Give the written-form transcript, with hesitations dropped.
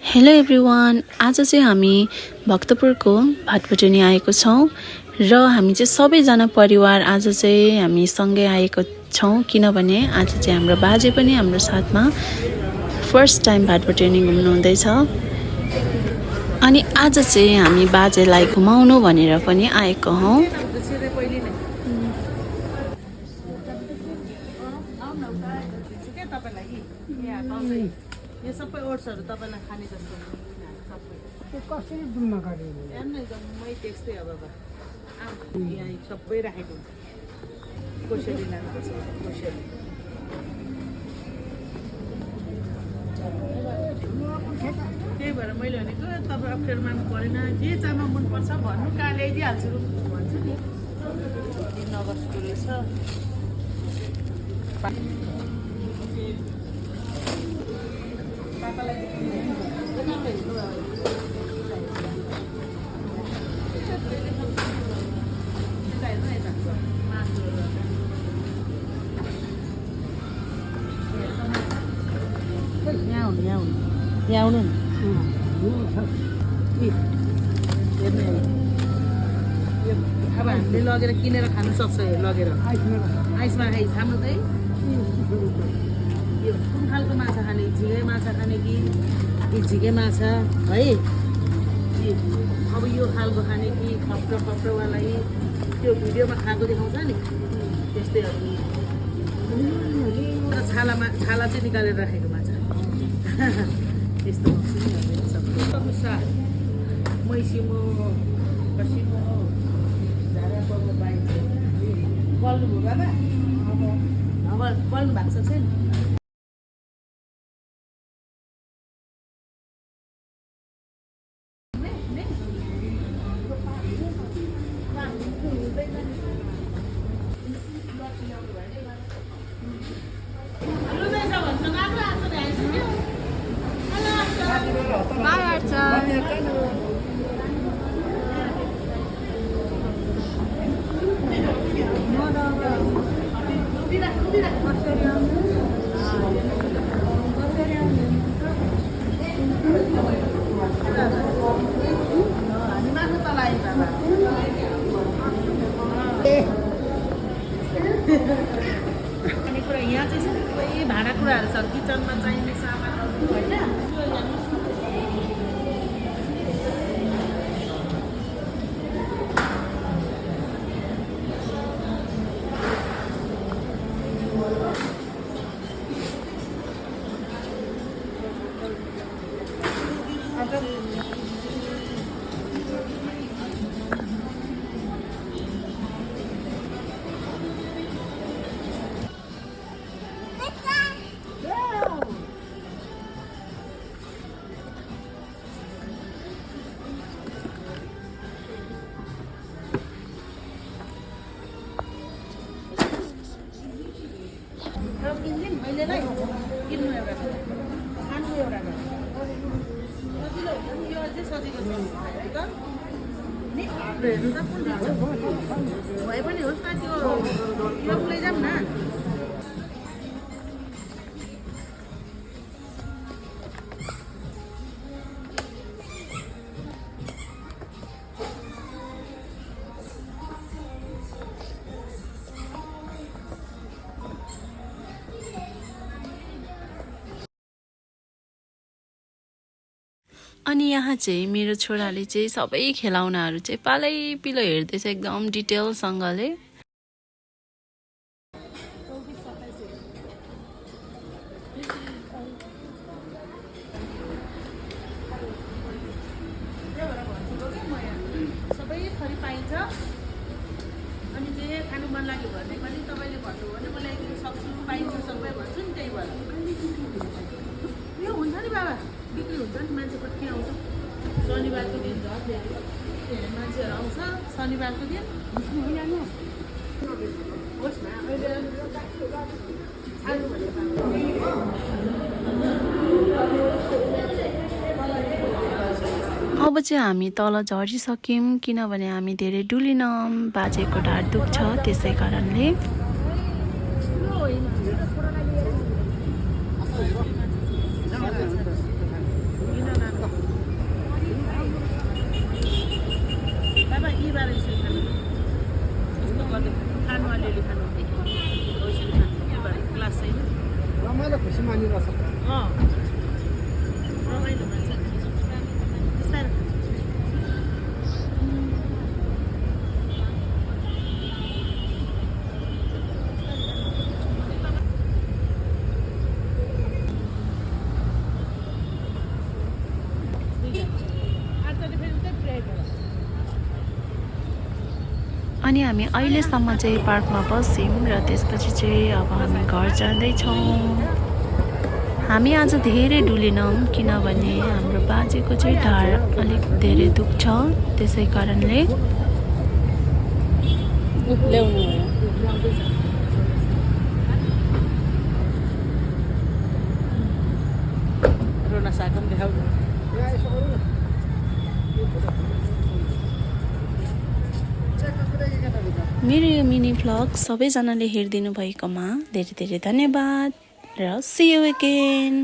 Hello everyone, आज चाहिँ हामी भक्तपुरको भाटपाटुनी आएको छौँ र हामी चाहिँ सबैजना परिवार आज चाहिँ हामी सँगै आएको छौँ किनभने आज चाहिँ हाम्रो बाजे पनि हाम्रो साथमा फर्स्ट टाइम भाटपाटुनी घुम्नु हुँदैछ। अनि आज चाहिँ हामी बाजेलाई घुमाउनु भनेर पनि आएको हौँ। यो सबै ओट्सहरु तपाईलाई खाने जस्तो सबै त्यो कसरी दुम्मा गरे हेर्नु जम्मै त्यस्तै अब यहाँ सबै राखेको हुन्छ। कोसेली लानुपर्छ, कोसेली त्यही भएर मैले भनेको तपाईँ अप्ठ्यारो मान्नु परेन, जे चामल मनपर्छ भन्नु, कहाँ ल्याइदिइहाल्छु भन्छु नि। 3 अगस्तको रहेछ। यहाँ आउनु नि। हेर्नु अब हामीले लगेर किनेर खानु सक्छ, लगेर आइसमा आइस हाम्रो चाहिँ यो कुन खालको माछा खाने, झिँगे माछा खाने कि झिँगे माछा है, अब यो खालको खाने कि खप्टवाला त्यो भिडियोमा खाएको देखाउँछ नि त्यस्तैहरू। छाला चाहिँ निकालेर राखेको माछा त्यस्तो साग मैसिमो कसिमो झाडा पर्नु पाइन्छ। बल्नुभयो बाबा? बल्नु भएको छ छैन? यहाँ चाहिँ सबै भाँडाकुँडाहरू छ, किचनमा चाहिने सामानहरू होइन। मैले नै किन्नु एउटा खानु एउटा सजिलो हुन्छ। यो अझै सजिलो छ त नि, हेर्नु त कुन दिन्छ भए पनि होस् न, त्यो लैजाऊँ न। अनि यहाँ चाहिँ मेरो छोराले चाहिँ सबै खेलौनाहरू चाहिँ पालै पिलो हेर्दैछ एकदम डिटेलसँगले। सबै थरी पाइन्छ। अनि जे खानु मन लाग्यो भने पनि तपाईँले भन्नु भने मलाई सक्छु, पाइन्छ सबै भन्छु नि। त्यही भएर यो हुन्छ नि बाबा, बिक्री हुन्छ नि, मान्छे कति आउँछ। शनिबारको दिन झन् धेरै मान्छेहरू आउँछ शनिबारको दिन। होस् न अहिले छाड्नु भनेको अब चाहिँ हामी तल झरिसक्यौँ किनभने हामी धेरै डुलिनौँ, बाजेको ढाड दुख्छ त्यसै कारणले। आजले फेरि चाहिँ ब्रेक हो अनि हामी अहिलेसम्म चाहिँ पार्कमा बस्यौँ र त्यसपछि चाहिँ अब हामी घर जाँदैछौँ। हामी आज धेरै डुलेनौँ किनभने हाम्रो बाजेको चाहिँ ढाड अलिक धेरै दुख्छ, त्यसै कारणले ल्याउनु रोना साको पनि देखाउनु मेरो यो मिनी भ्लग सबैजनाले हेरिदिनु भएकोमा धेरै धेरै धन्यवाद र सी यू अगेन।